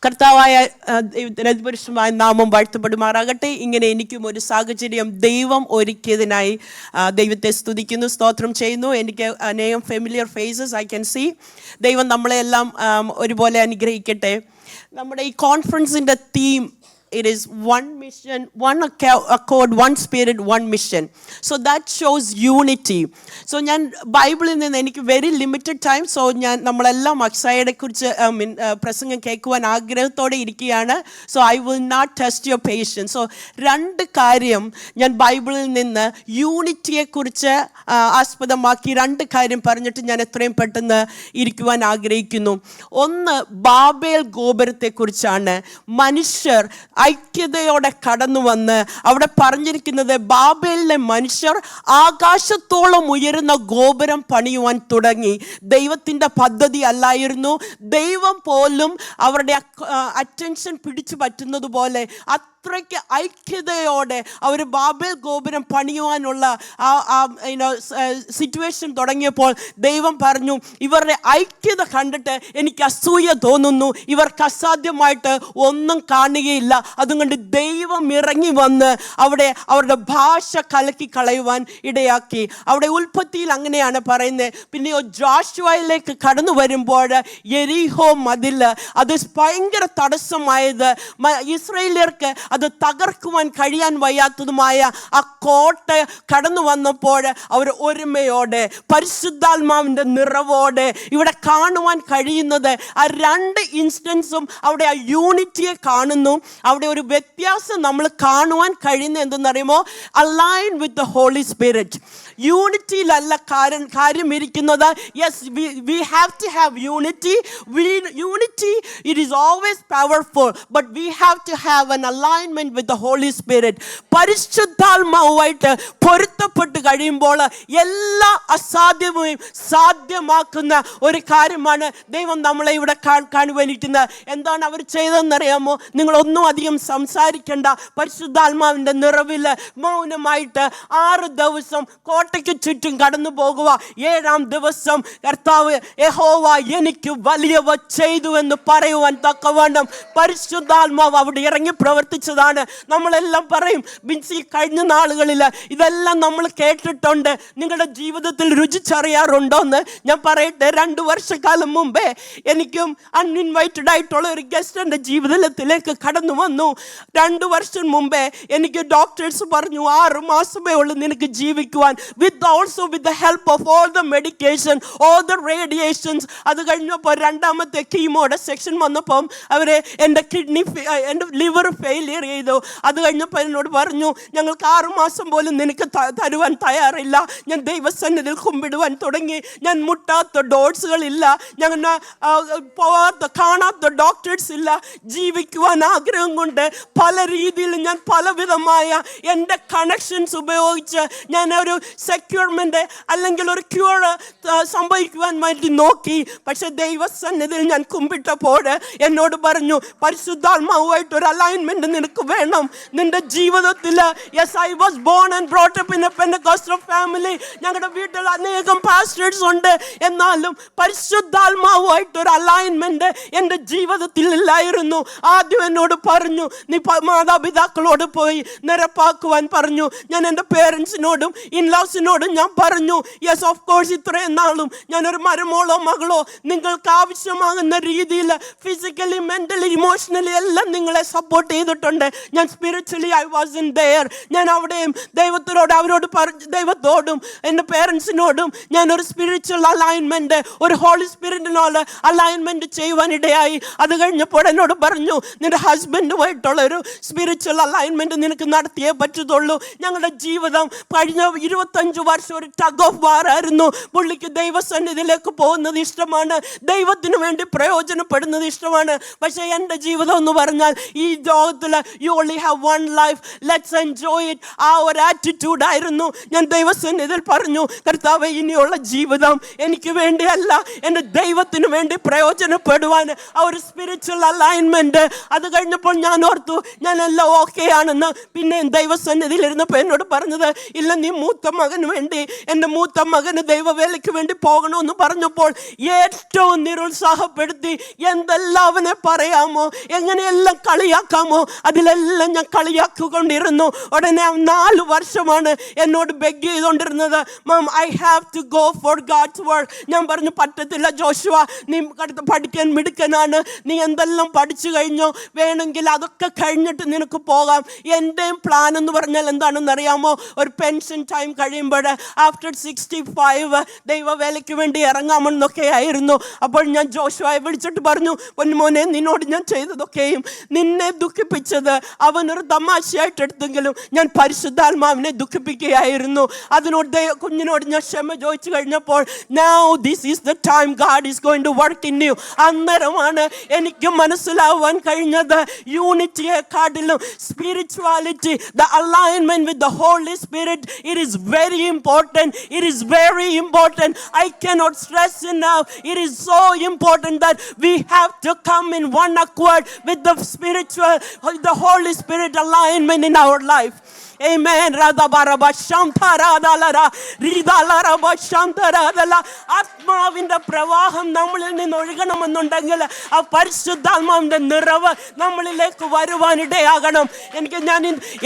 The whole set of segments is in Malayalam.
കർത്താവായ പരിശുദ്ധമായ നാമം വാഴ്ത്തപ്പെടുമാറാകട്ടെ. ഇങ്ങനെ എനിക്കും ഒരു സാഹചര്യം ദൈവം ഒരുക്കിയതിനായി ദൈവത്തെ സ്തുതിക്കുന്നു, സ്തോത്രം ചെയ്യുന്നു. എനിക്ക് അനേകം familiar faces I can see. ദൈവം നമ്മളെല്ലാം ഒരുപോലെ അനുഗ്രഹിക്കട്ടെ. നമ്മുടെ ഈ കോൺഫറൻസിൻ്റെ theme, it is one mission, one accord, one spirit, one mission. So that shows unity. So ഞാൻ ബൈബിളിൽ നിന്ന് എനിക്ക് വെരി ലിമിറ്റഡ് ടൈം, സോ നമ്മളെല്ലാം അക്സായയെ കുറിച്ച് പ്രസംഗം കേൾക്കുവാൻ ആഗ്രഹത്തോടെ ഇരിക്കുകയാണ്. So I will not test your patience. So രണ്ട് കാര്യം ഞാൻ ബൈബിളിൽ നിന്ന് യൂണിറ്റിയെക്കുറിച്ച് ആസ്പദമാക്കി രണ്ട് കാര്യം പറഞ്ഞിട്ട് ഞാൻ എത്രയും പെട്ടെന്ന് ഇരിക്കുവാൻ ആഗ്രഹിക്കുന്നു. ഒന്ന്, ബാബേൽ ഗോപുരത്തെക്കുറിച്ചാണ്. മനുഷ്യർ ഐക്യതയോടെ കടന്നു വന്ന് അവിടെ പറഞ്ഞിരിക്കുന്നത്, ബാബേലിലെ മനുഷ്യർ ആകാശത്തോളം ഉയരുന്ന ഗോപുരം പണിയുവാൻ തുടങ്ങി. ദൈവത്തിൻ്റെ പദ്ധതി അല്ലായിരുന്നു. ദൈവം പോലും അവരുടെ അറ്റൻഷൻ പിടിച്ചു പറ്റുന്നത് പോലെ അത്രയ്ക്ക് ഐക്യതയോടെ അവർ ബാബേൽ ഗോപുരം പണിയുവാനുള്ള സിറ്റുവേഷൻ തുടങ്ങിയപ്പോൾ ദൈവം പറഞ്ഞു, ഇവരുടെ ഐക്യത കണ്ടിട്ട് എനിക്ക് അസൂയ തോന്നുന്നു, ഇവർക്ക് അസാധ്യമായിട്ട് ഒന്നും കാണുകയില്ല. അതുകൊണ്ട് ദൈവം ഇറങ്ങി വന്ന് അവിടെ അവരുടെ ഭാഷ കലക്കി കളയുവാൻ ഇടയാക്കി. അവിടെ ഉൽപ്പത്തിയിൽ അങ്ങനെയാണ് പറയുന്നത്. പിന്നെയോ ജോഷുവയിലേക്ക് കടന്നു വരുമ്പോൾ യെരിഹോ മതിൽ അത് ഭയങ്കര തടസ്സമായത്, ഇസ്രായേല്യർക്ക് അത് തകർക്കുവാൻ കഴിയാൻ വയ്യാത്തതുമായ ആ കോട്ട കടന്നു വന്നപ്പോൾ അവർ ഒരുമയോടെ പരിശുദ്ധാത്മാവിൻ്റെ നിറവോടെ ഇവിടെ കാണുവാൻ കഴിയുന്നത് ആ രണ്ട് ഇൻസ്റ്റൻസും അവിടെ ആ യൂണിറ്റിയെ കാണുന്നു. അവിടെ ഒരു വ്യത്യാസം നമ്മൾ കാണുവാൻ കഴിയുന്നത് എന്തെന്നറിയുമോ? Align with the holy spirit. യൂണിറ്റിയിലല്ല കാര്യം ഇരിക്കുന്നത്. Yes, we have to have unity. Unity, it is always powerful, but we have to have an alignment with the Holy Spirit. പരിശുദ്ധാത്മാവുമായിട്ട് പൊരുത്തപ്പെട്ട് കഴിയുമ്പോൾ എല്ലാ അസാധ്യവും സാധ്യമാക്കുന്ന ഒരു കാര്യമാണ് ദൈവം നമ്മളെ ഇവിടെ കാണുവാനിരിക്കുന്നത്. എന്താണ് അവർ ചെയ്തതെന്നറിയാമോ? നിങ്ങളൊന്നും അധികം സംസാരിക്കേണ്ട, പരിശുദ്ധാത്മാവിൻ്റെ നിറവിൽ മൗനമായിട്ട് 6 ദിവസം കോട്ടയ്ക്ക് ചുറ്റും കടന്നു പോകുക. 7-ാം ദിവസം കർത്താവ് യഹോവ എനിക്ക് വലിയവ ചെയ്തു എന്ന് പറയുവാൻ തക്കവണ്ണം പരിശുദ്ധാത്മാവ് അവിടെ ഇറങ്ങി പ്രവർത്തിച്ചതാണ്. നമ്മളെല്ലാം പറയും, ബിൻസി, കഴിഞ്ഞ നാളുകളിൽ ഇതെല്ലാം നമ്മൾ കേട്ടിട്ടുണ്ട്, നിങ്ങളുടെ ജീവിതത്തിൽ രുചിച്ചറിയാറുണ്ടോയെന്ന്. ഞാൻ പറയട്ടെ, 2 വർഷക്കാലം മുമ്പേ എനിക്കും അൺഇൻവൈറ്റഡ് ആയിട്ടുള്ള ഒരു ഗസ്റ്റ് എൻ്റെ ജീവിതത്തിലേക്ക് കടന്നു വന്നു. 2 വർഷം മുമ്പേ എനിക്ക് ഡോക്ടേഴ്സ് പറഞ്ഞു, 6 മാസമേ ഉള്ളൂ നിനക്ക് ജീവിക്കുവാൻ, also with the help of all the medication, all the radiations. അത് കഴിഞ്ഞപ്പോൾ 2ാമത്തെ കീമോയുടെ സെക്ഷൻ വന്നപ്പം അവരെ എൻ്റെ എൻ്റെ ലിവർ ഫെയിലിയർ ചെയ്തു. അത് കഴിഞ്ഞപ്പോൾ എന്നോട് പറഞ്ഞു, ഞങ്ങൾക്ക് 6 മാസം പോലും നിനക്ക് തരുവാൻ തയ്യാറില്ല. ഞാൻ ദൈവസന്നിധിയിൽ കുമ്പിടുവാൻ തുടങ്ങി. ഞാൻ മുട്ടാത്ത ഡോട്ട്സുകളില്ല, ഞങ്ങൾ പോവാത്ത കാണാത്ത ഡോക്ടേഴ്സ് ഇല്ല. ജീവിക്കുവാൻ ആഗ്രഹം കൊണ്ട് പല രീതിയിൽ ഞാൻ പലവിധമായ എൻ്റെ കണക്ഷൻസ് ഉപയോഗിച്ച് ഞാൻ ഒരു സെക്യൂർമെൻ്റ് അല്ലെങ്കിൽ ഒരു ക്യൂർ സംഭവിക്കുവാൻ വേണ്ടി നോക്കി. പക്ഷെ ദൈവസന്നിധിയിൽ ഞാൻ കുമ്പിട്ടപ്പോൾ എന്നോട് പറഞ്ഞു, പരിശുദ്ധാത്മാവുമായിട്ട് ഒരു അലൈൻമെൻറ്റ് നിനക്ക് വേണം നിൻ്റെ ജീവിതത്തിൽ. Yes, I was born and brought up in A Pentecostal family. ഞങ്ങളുടെ വീട്ടിൽ അനേകം പാസ്റ്റേഴ്സ് ഉണ്ട്, എന്നാലും പരിശുദ്ധാത്മാവുമായിട്ട് ഒരു അലൈൻമെൻറ്റ് എൻ്റെ ജീവിതത്തിൽ ഇല്ലായിരുന്നു. ആദ്യം എന്നോട് പറഞ്ഞു, നീ മാതാപിതാക്കളോട് പോയി നിരപ്പാക്കുവാൻ പറഞ്ഞു. ഞാൻ എൻ്റെ പേരൻസിനോടും ഇൻലോസിനോടും ഞാൻ പറഞ്ഞു, യെസ് ഓഫ് കോഴ്സ്, ഇത്രയും നാളും ഞാനൊരു മരുമോളോ മകളോ നിങ്ങൾക്ക് ആവശ്യമാകുന്ന രീതിയിൽ ഫിസിക്കലി, മെൻ്റലി, ഇമോഷണലി എല്ലാം നിങ്ങളെ സപ്പോർട്ട് ചെയ്തിട്ടുണ്ട്. ഞാൻ spiritually I was in there. ഞാൻ അവിടെയും അവരോട് ദൈവത്തോടും എൻ്റെ പേരൻസിനോടും ഞാനൊരു സ്പിരിച്വൽ അലൈൻമെൻറ്റ്, ഒരു ഹോളി സ്പിരിറ്റിനോട് അലൈൻമെൻറ്റ് ചെയ്യുവാനിടയായി. അത് കഴിഞ്ഞപ്പോൾ എന്നോട് പറഞ്ഞു, നിൻ്റെ ഹസ്ബൻഡുമായിട്ടുള്ളൊരു സ്പിരിച്വൽ അലൈൻമെൻറ്റ് നിനക്ക് നടത്തിയേ പറ്റത്തുള്ളൂ. ഞങ്ങളുടെ ജീവിതം കഴിഞ്ഞ 25 വർഷം ഒരു ടഗ് ഓഫ് വാർ ആയിരുന്നു. പുള്ളിക്ക് ദൈവസന്നിധിയിലേക്ക് പോകുന്നത് ഇഷ്ടമാണ്, ദൈവത്തിന് വേണ്ടി പ്രയോജനപ്പെടുന്നത് ഇഷ്ടമാണ്. പക്ഷേ എൻ്റെ ജീവിതം എന്ന് പറഞ്ഞാൽ ഈ ലോകത്തിൽ you only have one life, let's enjoy it. ആ ഒരു ആറ്റിറ്റ്യൂഡായിരുന്നു. ഞാൻ ദൈവസന്നിധിയിൽ പറഞ്ഞു, കർത്താവേ, ഇനിയുള്ള ജീവിതം എനിക്ക് വേണ്ടിയല്ല, എൻ്റെ ദൈവത്തിന് വേണ്ടി പ്രയോജനപ്പെടുവാൻ ആ ഒരു സ്പിരിച്വൽ അലൈൻമെൻറ്റ്. അത് കഴിഞ്ഞപ്പോൾ ഞാൻ ഓർത്തു ഞാനെല്ലാം ഓക്കെ ആണെന്ന്. പിന്നെ ദൈവസന്നിധിയിൽ ഇരുന്നപ്പോൾ എന്നോട് പറഞ്ഞത്, ഇല്ല, നീ മൂത്ത മകൻ മകന് വേണ്ടി, എൻ്റെ മൂത്ത മകന് ദൈവവേലയ്ക്ക് വേണ്ടി പോകണമെന്ന് പറഞ്ഞപ്പോൾ ഏറ്റവും നിരുത്സാഹപ്പെടുത്തി എന്തെല്ലാം അവനെ പറയാമോ, എങ്ങനെയെല്ലാം കളിയാക്കാമോ അതിലെല്ലാം ഞാൻ കളിയാക്കിക്കൊണ്ടിരുന്നു. ഉടനെ 4 വർഷമാണ് എന്നോട് ബെഗ് ചെയ്തുകൊണ്ടിരുന്നത്, ma'am I have to go for God's work. ഞാൻ പറഞ്ഞു പറ്റത്തില്ല ജോഷുവ, നീ പഠിക്കാൻ മിടുക്കനാണ്, നീ എന്തെല്ലാം പഠിച്ചു കഴിഞ്ഞോ, വേണമെങ്കിൽ അതൊക്കെ കഴിഞ്ഞിട്ട് നിനക്ക് പോകാം. എൻ്റെയും പ്ലാൻ എന്ന് പറഞ്ഞാൽ എന്താണെന്ന് അറിയാമോ, ഒരു പെൻഷൻ ടൈം കഴിയുമ്പോൾ ആഫ്റ്റർ 65 ദൈവവേലയ്ക്ക് വേണ്ടി ഇറങ്ങാമെന്നൊക്കെ ആയിരുന്നു. അപ്പോൾ ഞാൻ ജോഷുവയെ വിളിച്ചിട്ട് പറഞ്ഞു, പൊന്നുമോനെ നിന്നോട് ഞാൻ ചെയ്തതൊക്കെയും നിന്നെ ദുഃഖിപ്പിച്ചത് അവനൊരു തമാശയായിട്ട് എടുത്തെങ്കിലും ഞാൻ പരിശുദ്ധാത്മാവിനെ ദുഃഖിപ്പിക്കുകയായിരുന്നു. അതിനോട് കുഞ്ഞിനോട് ഞാൻ ക്ഷമ ചോദിച്ചു കഴിഞ്ഞപ്പോൾ now this is the time God is going to work in you. അന്നേരമാണ് എനിക്ക് മനസ്സിലാവാൻ കഴിഞ്ഞത് യൂണിറ്റിയെക്കാട്ടിലും spirituality, the alignment with the Holy Spirit, it is very important. It is very important. I cannot stress enough. It is so important that we have to come in one accord with the spiritual, the Holy Spirit alignment in our life. Amen. ആത്മാവിന്റെ പ്രവാഹം നമ്മളിൽ നിന്ന് ഒഴുകണമെന്നുണ്ടെങ്കിൽ ആ പരിശുദ്ധാത്മാവിന്റെ നിറവ് നമ്മളിലേക്ക് വരുവാനിടയാകണം. ഞാൻ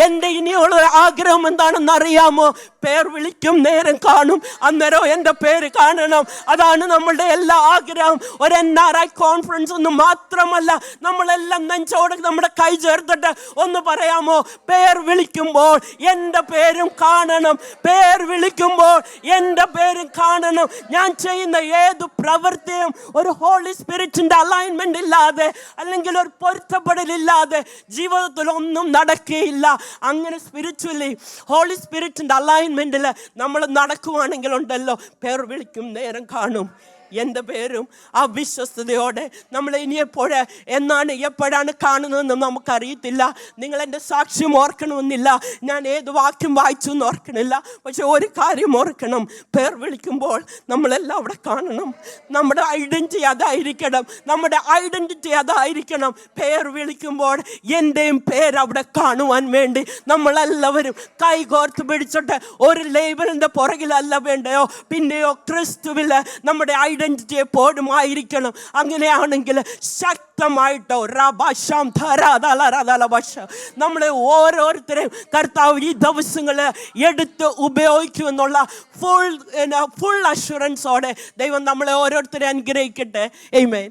എൻ്റെ ഇനിയുള്ള ആഗ്രഹം എന്താണെന്ന് അറിയാമോ? പേർ വിളിക്കും നേരം കാണും, അന്നേരം എൻ്റെ പേര് കാണണം. അതാണ് നമ്മളുടെ എല്ലാ ആഗ്രഹം. ഒരു NRI കോൺഫറൻസ് ഒന്നും മാത്രമല്ല, നമ്മളെല്ലാം നെഞ്ചോട് നമ്മുടെ കൈ ചേർത്തിട്ട് ഒന്ന് പറയാമോ, പേർ വിളിക്കുമ്പോൾ എൻ്റെ പേരും കാണണം, പേർ വിളിക്കുമ്പോൾ എൻ്റെ പേരും കാണണം. ഞാൻ ചെയ്യുന്ന ഏത് പ്രവൃത്തിയും ഒരു ഹോളി സ്പിരിറ്റിൻ്റെ അലൈൻമെന്റ് ഇല്ലാതെ, അല്ലെങ്കിൽ ഒരു പൊരുത്തപ്പെടലില്ലാതെ ജീവിതത്തിൽ ഒന്നും നടക്കുകയില്ല. അങ്ങനെ സ്പിരിച്വലി ഹോളി സ്പിരിറ്റിൻ്റെ അലൈൻമെന്റിൽ നമ്മൾ നടക്കുവാണെങ്കിൽ ഉണ്ടല്ലോ, പേർ വിളിക്കും നേരം കാണും. എൻ്റെ പേരും ആ വിശ്വസ്തയോടെ നമ്മൾ ഇനിയെപ്പോഴേ എന്നാണ് എപ്പോഴാണ് കാണുന്നതെന്ന് നമുക്കറിയത്തില്ല. നിങ്ങളെൻ്റെ സാക്ഷ്യം ഓർക്കണമെന്നില്ല, ഞാൻ ഏത് വാക്യം വായിച്ചു എന്ന് ഓർക്കണില്ല. പക്ഷെ ഒരു കാര്യം ഓർക്കണം, പേർ വിളിക്കുമ്പോൾ നമ്മളെല്ലാം അവിടെ കാണണം. നമ്മുടെ ഐഡൻറ്റിറ്റി അതായിരിക്കണം, നമ്മുടെ ഐഡൻറ്റിറ്റി അതായിരിക്കണം. പേർ വിളിക്കുമ്പോൾ എൻ്റെയും പേരവിടെ കാണുവാൻ വേണ്ടി നമ്മളെല്ലാവരും കൈകോർത്ത് പിടിച്ചിട്ട് ഒരു ലേബലിൻ്റെ പുറകിലല്ല വേണ്ടയോ, പിന്നെയോ ക്രിസ്തുവിൽ നമ്മുടെ ഐഡന്റിറ്റി എപ്പോഴും ആയിരിക്കണം. അങ്ങനെയാണെങ്കിൽ ശക്തമായിട്ടോ നമ്മളെ ഓരോരുത്തരെയും കർത്താവ് ഈ ദിവസങ്ങൾ എടുത്ത് ഉപയോഗിക്കുമെന്നുള്ള ഫുൾ അഷുറൻസോടെ ദൈവം നമ്മളെ ഓരോരുത്തരെ അനുഗ്രഹിക്കട്ടെ. ആമേൻ.